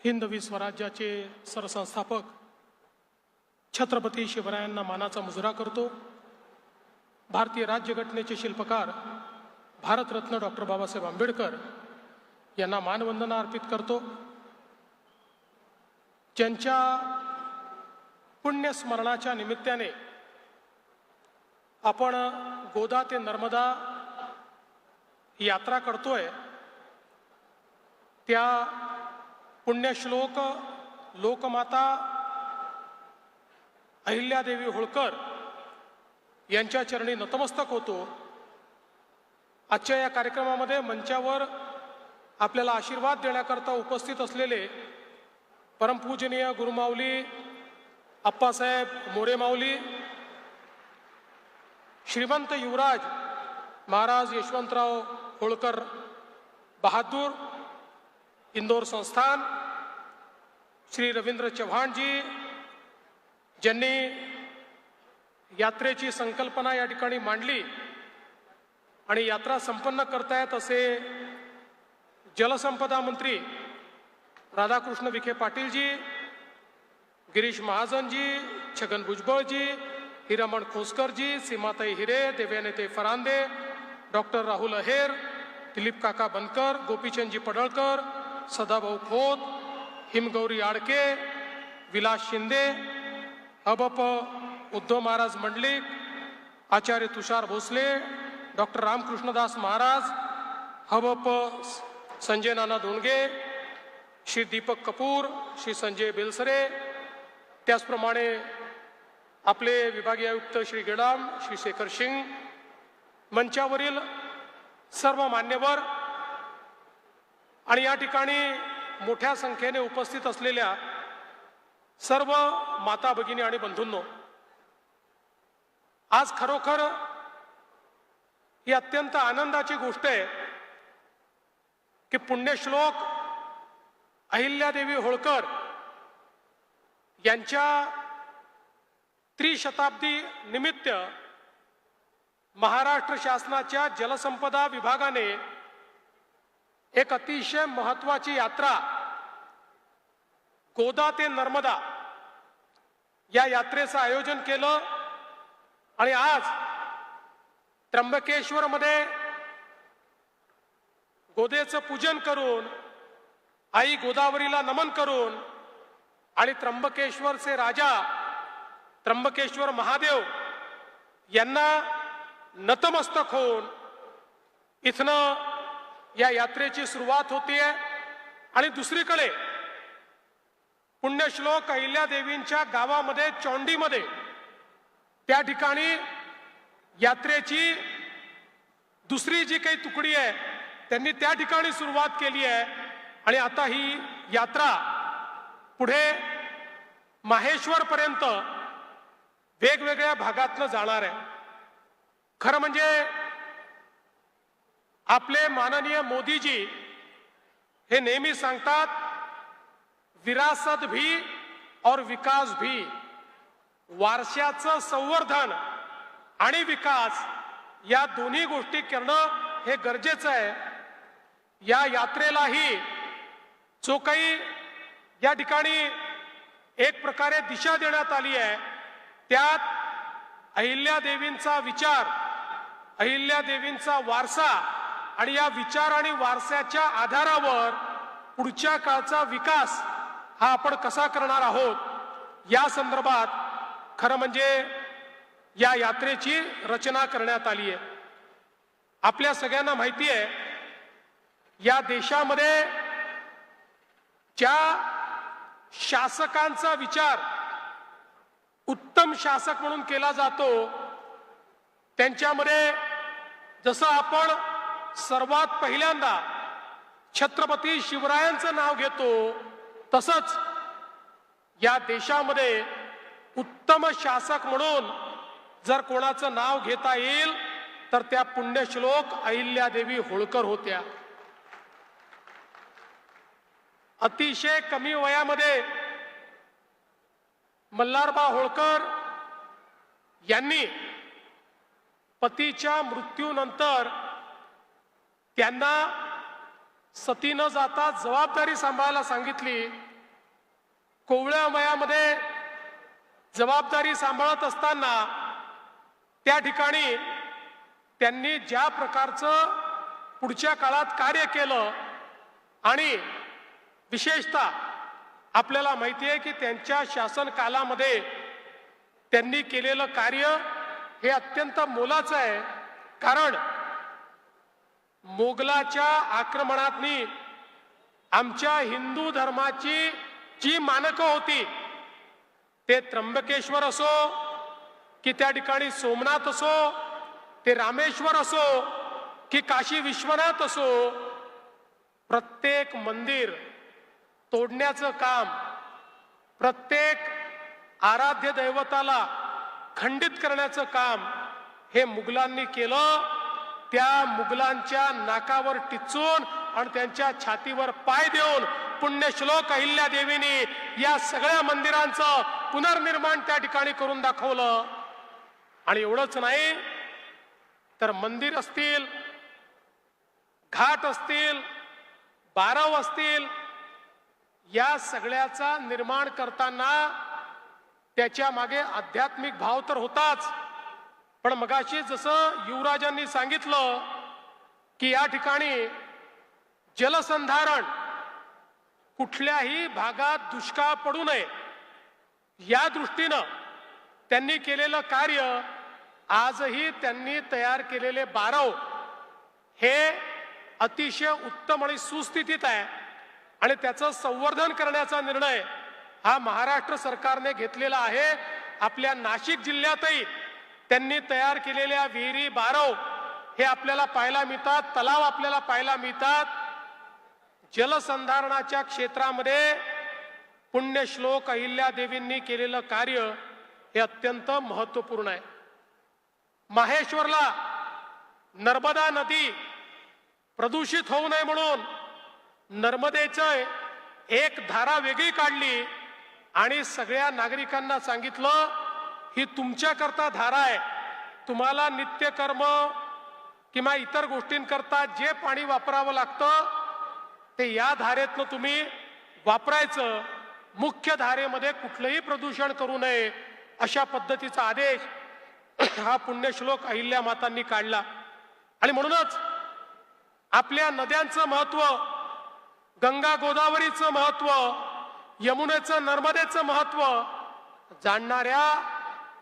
हिंदवी स्वराज्याचे सरसंस्थापक छत्रपती शिवरायांना मानाचा मुजरा करतो। भारतीय राज्यघटनेचे शिल्पकार भारतरत्न डॉक्टर बाबासाहेब आंबेडकर यांना मानवंदना अर्पित करतो। ज्यांच्या पुण्यस्मरणाच्या निमित्ताने आपण गोदा ते नर्मदा ही यात्रा करतोय, त्या पुण्यश्लोक लोकमाता अहिल्यादेवी होळकर यांच्या चरणी नतमस्तक होतो। आजच्या या कार्यक्रमामध्ये मंचावर आपल्याला आशीर्वाद देण्याकरता उपस्थित असलेले परमपूजनीय गुरुमाऊली अप्पासाहेब मोरे माऊली, श्रीमंत युवराज महाराज यशवंतराव होळकर बहादूर, इंदोर संस्थान, श्री रवींद्र चव्हाण जी, ज्यांनी यात्रेची संकल्पना या ठिकाणी मांडली आणि यात्रा संपन्न करतायत असे जलसंपदा मंत्री राधाकृष्ण विखे पाटील जी, गिरीश महाजन जी, छगन भुजबळ जी, हिरामण खोसकर जी, सीमाताई हिरे, देवयानीताई फरांदे, डॉक्टर राहुल अहेर, दिलीप काका बनकर, गोपीचंदजी पडळकर, सदाभाऊ खोत, हिमगौरी आडके, विलास शिंदे, अबप उद्धव महाराज मंडलिक, आचार्य तुषार भोसले, डॉक्टर रामकृष्णदास महाराज, हबप संजय नाना धोंडगे, श्री दीपक कपूर, श्री संजय बेलसरे, त्याचप्रमाणे आपले विभागीय आयुक्त श्री गेडाम, श्री शेखर सिंग, मंचावरील सर्व मान्यवर आणि या ठिकाणी मोठ्या संख्येने उपस्थित असलेल्या सर्व माता भगिनी आणि बंधूंनो, आज खरोखर ही अत्यंत आनंदाची गोष्ट आहे की पुण्यश्लोक अहिल्यादेवी होळकर यांच्या त्रिशताब्दी निमित्त महाराष्ट्र शासनाच्या जलसंपदा विभागाने एक अतिशय महत्त्वाची यात्रा गोदा ते नर्मदा या यात्रेचं आयोजन केलं आणि आज त्र्यंबकेश्वर मध्ये गोदेचं पूजन करून, आई गोदावरीला नमन करून आणि त्र्यंबकेश्वरचे राजा त्र्यंबकेश्वर महादेव यांना नतमस्तक होऊन इथनं या यात्रेची सुरुवात होतीये। आणि दुसरीकडे पुण्यश्लोक अहिल्यादेवींच्या गावामध्ये चौंडीमध्ये त्या ठिकाणी यात्रेची दुसरी जी काही तुकडी आहे त्यांनी त्या ठिकाणी सुरुवात केली आहे आणि आता ही यात्रा पुढे माहेश्वर पर्यंत वेगवेगळ्या भागातनं जाणार आहे। खरं म्हणजे आपले माननीय मोदीजी हे नेहमी सांगतात, विरासत भी और विकास भी, वारशाचं संवर्धन आणि विकास या दोन्ही गोष्टी करणं हे गरजेचं आहे। या यात्रेलाही जो काही या ठिकाणी एक प्रकारे दिशा देण्यात आली आहे, त्यात अहिल्यादेवींचा विचार, अहिल्यादेवींचा वारसा आणि या विचार आणि वारसाच्या आधारावर पुढच्या काळचा विकास हा आपण कसा करणार आहोत या संदर्भात खरं म्हणजे या यात्रेची रचना करण्यात आली आहे। आपल्या सगळ्यांना माहिती आहे, या देशामध्ये ज्या शासकांचा विचार उत्तम शासक म्हणून केला जातो, त्यांच्यामध्ये जसं आपण सर्वात पहिल्यांदा छत्रपती शिवरायांचं नाव घेतो, तसंच या देशामध्ये उत्तम शासक म्हणून जर कोणाचं नाव घेता येईल तर त्या पुण्यश्लोक अहिल्यादेवी होळकर होत्या। अतिशय कमी वयामध्ये मल्हारबा होळकर यांनी पतीच्या मृत्यूनंतर त्यांना सती न जाता जबाबदारी सांभाळायला सांगितली कोवळ्या वयामध्ये जबाबदारी सांभाळत असताना त्या ठिकाणी त्यांनी ज्या प्रकारचं पुढच्या काळात कार्य केलं आणि विशेषतः आपल्याला माहिती आहे की त्यांच्या शासन कालामध्ये त्यांनी केलेलं कार्य हे अत्यंत मोलाचं आहे। कारण मोगलाच्या आक्रमणातनी आमच्या हिंदू धर्माची जी मानकं होती ते त्र्यंबकेश्वर असो की त्या ठिकाणी सोमनाथ असो, ते रामेश्वर असो की काशी विश्वनाथ असो, प्रत्येक मंदिर तोडण्याचं काम, प्रत्येक आराध्य दैवताला खंडित करण्याचं काम हे मुघलांनी केलं। त्या मुघलांच्या नाकावर टिचून आणि त्यांच्या छातीवर पाय देऊन पुण्यश्लोक अहिल्या देवीने या सगळ्या मंदिरांचं पुनर्निर्माण त्या ठिकाणी करून दाखवलं। आणि एवढंच नाही तर मंदिर असतील, घाट असतील, बारव असतील, या सगळ्याचा निर्माण करताना त्याच्या मागे आध्यात्मिक भाव तर होताच, पण मगाशी जसं युवराजांनी सांगितलं की या ठिकाणी जलसंधारण, कुठल्याही भागात दुष्काळ पडू नये या दृष्टीनं त्यांनी केलेलं कार्य, आजही त्यांनी तयार केलेले बारव हे अतिशय उत्तम आणि सुस्थितीत आहे आणि त्याचं संवर्धन करण्याचा निर्णय हा महाराष्ट्र सरकारने घेतलेला आहे। आपल्या नाशिक जिल्ह्यातही त्यांनी तयार केलेल्या विहिरी, बारव हे आपल्याला पाहायला मिळतात, तलाव आपल्याला पाहायला मिळतात। जलसंधारणाच्या क्षेत्रामध्ये पुण्यश्लोक अहिल्या देवींनी केलेलं कार्य हे अत्यंत महत्त्वपूर्ण आहे। माहेश्वरला नर्मदा नदी प्रदूषित होऊ नये म्हणून नर्मदेचं एक धारा वेगळी काढली आणि सगळ्या नागरिकांना सांगितलं ही तुमच्याकरता धारा आहे, तुम्हाला नित्यकर्म किंवा इतर गोष्टींकरता जे पाणी वापरावं लागतं ते या धारेतनं तुम्ही वापरायचं, मुख्य धारेमध्ये कुठलंही प्रदूषण करू नये अशा पद्धतीचा आदेश हा पुण्यश्लोक अहिल्या मातांनी काढला। आणि म्हणूनच आपल्या नद्यांचं महत्त्व, गंगा गोदावरीचं महत्त्व, यमुनेचं नर्मदेचं महत्त्व जाणणाऱ्या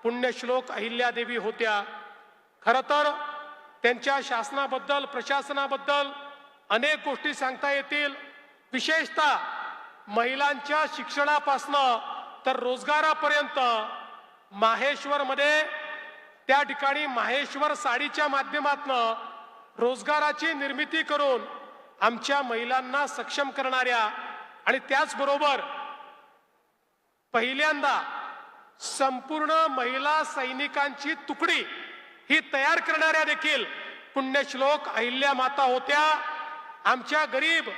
पुण्यश्लोक अहिल्या देवी होत्या। खरं तर त्यांच्या शासनाबद्दल, प्रशासनाबद्दल अनेक गोष्टी सांगता येतील, विशेषतः महिलांच्या शिक्षणापासनं तर रोजगारापर्यंत माहेश्वरमध्ये त्या ठिकाणी माहेश्वर साडीच्या माध्यमातून रोजगाराची निर्मिती करून आमच्या महिलांना सक्षम करणाऱ्या आणि त्याचबरोबर पहिल्यांदा संपूर्ण महिला सैनिकांची तुकडी ही तयार करणाऱ्या देखील पुण्यश्लोक अहिल्या माता होत्या। आमच्या गरीब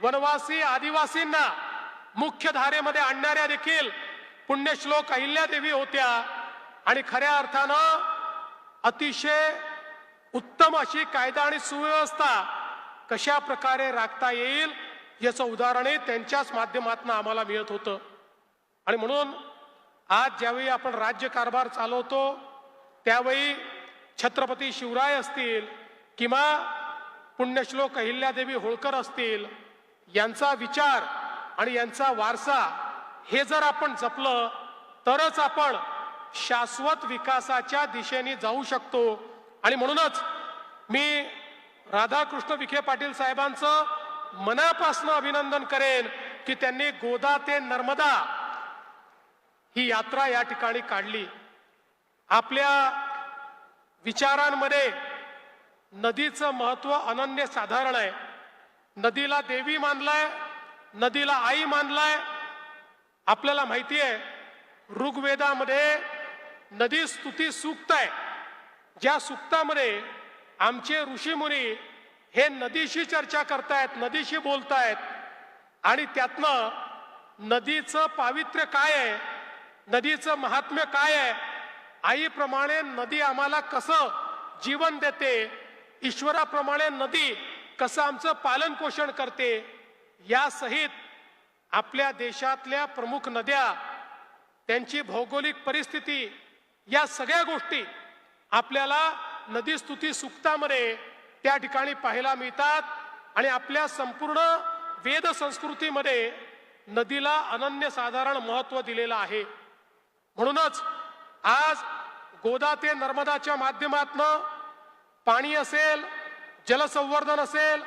वनवासी आदिवासींना मुख्य धारेमध्ये आणणाऱ्या देखील पुण्यश्लोक अहिल्या देवी होत्या। आणि खऱ्या अर्थानं अतिशय उत्तम अशी कायदा आणि सुव्यवस्था कशा प्रकारे राखता येईल याचं उदाहरणही त्यांच्याच माध्यमातून आम्हाला मिळत होतं। आणि म्हणून आज ज्यावेळी आपण राज्यकारभार चालवतो त्यावेळी छत्रपती शिवराय असतील किंवा पुण्यश्लोक अहिल्यादेवी होळकर असतील, यांचा विचार आणि यांचा वारसा हे जर आपण जपलं तरच आपण शाश्वत विकासाच्या दिशेने जाऊ शकतो। आणि म्हणूनच मी राधाकृष्ण विखे पाटील साहेबांचं मनापासून अभिनंदन करेन की त्यांनी गोदा ते नर्मदा ही यात्रा या ठिकाणी काढली। आपल्या विचारांमध्ये नदीचं महत्त्व अनन्यसाधारण आहे। नदीला देवी मानलाय, नदीला आई मानलाय। आपल्याला माहिती आहे ऋग्वेदामध्ये नदी स्तुती सूक्त आहे, ज्या सूक्तामध्ये आमचे ऋषीमुनी हे नदीशी चर्चा करतायत, नदीशी बोलतायत आणि त्यातनं नदीचं पावित्र्य काय आहे, नदीचं महात्म्य काय आहे, आईप्रमाणे नदी आम्हाला कसं जीवन देते, ईश्वराप्रमाणे नदी कसं आमचं पालन पोषण करते, या सहित आपल्या देशातल्या प्रमुख नद्या, त्यांची भौगोलिक परिस्थिती, या सगळ्या गोष्टी आपल्याला नदीस्तुती सूक्तामध्ये त्या ठिकाणी पाहायला मिळतात आणि आपल्या संपूर्ण वेद संस्कृतीमध्ये नदीला अनन्यसाधारण महत्त्व दिलेलं आहे. म्हणूनच आज गोदा ते नर्मदाच्या माध्यमातून पाणी असेल, जलसंवर्धन असेल,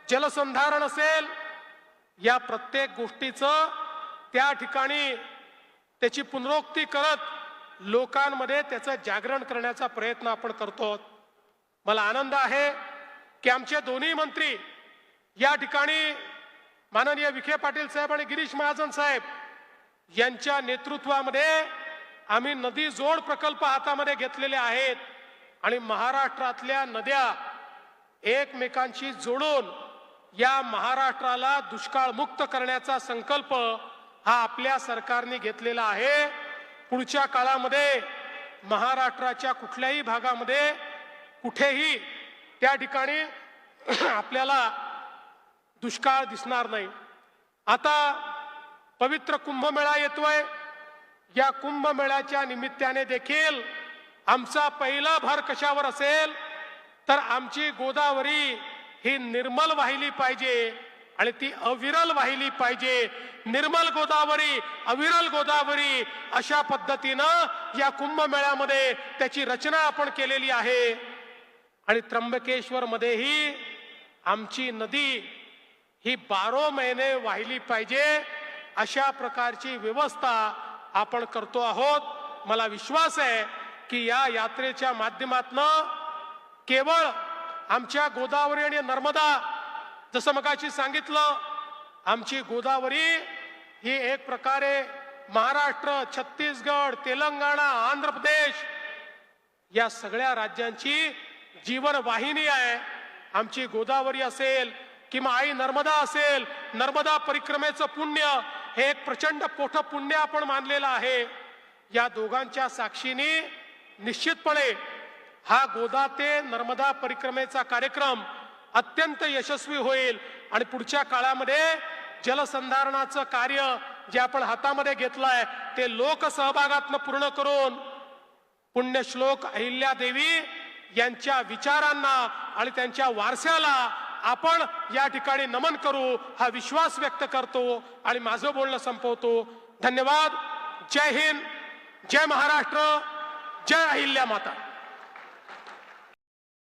जलसंधारण असेल, या प्रत्येक गोष्टीचं त्या ठिकाणी त्याची पुनरुक्ती करत लोकांमध्ये त्याचं जागरण करण्याचा प्रयत्न आपण करतो. मला आनंद आहे की आमचे दोन्ही मंत्री या ठिकाणी माननीय विखे पाटील साहेब आणि गिरीश महाजन साहेब यांच्या नेतृत्वामध्ये आम्ही नदी जोड प्रकल्प हातामध्ये घेतलेले आहेत आणि महाराष्ट्रातल्या नद्या एकमेकांशी जोडून या महाराष्ट्राला दुष्काळ मुक्त करण्याचा संकल्प हा आपल्या सरकारने घेतलेला आहे. पुढच्या काळामध्ये महाराष्ट्राच्या कुठल्याही भागामध्ये कुठेही त्या ठिकाणी आपल्याला दुष्काळ दिसणार नाही. आता पवित्र कुंभमेळा येतोय. या कुंभमेळ्याच्या निमित्ताने देखील आमचा पहिला भर कशावर असेल तर आमची गोदावरी ही निर्मल वाहिली पाहिजे आणि ती अविरल वाहिली पाहिजे. निर्मल गोदावरी, अविरल गोदावरी अशा पद्धतीनं या कुंभमेळ्यामध्ये त्याची रचना आपण केलेली आहे. आणि त्र्यंबकेश्वर मध्येही आमची नदी ही 12 महिने वाहिली पाहिजे अशा प्रकारची व्यवस्था आपण करतो आहोत. मला विश्वास आहे की या यात्रेच्या माध्यमातून केवळ आमच्या गोदावरी आणि नर्मदा, जसं मगाशी सांगितलं, आमची गोदावरी ही एक प्रकारे महाराष्ट्र, छत्तीसगड, तेलंगणा, आंध्र प्रदेश या सगळ्या राज्यांची जीवन वाहिनी आहे. आमची गोदावरी असेल किंवा आई नर्मदा असेल, नर्मदा परिक्रमेचं पुण्य हे एक प्रचंड मोठं पुण्य आपण मानलेलं आहे. या दोघांच्या साक्षीने निश्चितपणे हा गोदा ते नर्मदा परिक्रमेचा कार्यक्रम अत्यंत यशस्वी होईल आणि पुढच्या काळामध्ये जलसंधारणाचं कार्य जे आपण हातामध्ये घेतलंय ते लोकसहभागातून पूर्ण करून पुण्यश्लोक अहिल्यादेवी यांच्या विचारांना आणि त्यांच्या वारशाला आपण या ठिकाणी नमन करू हा विश्वास व्यक्त करतो आणि माझं बोलणं संपवतो. धन्यवाद. जय हिंद, जय महाराष्ट्र, जय अहिल्या माता.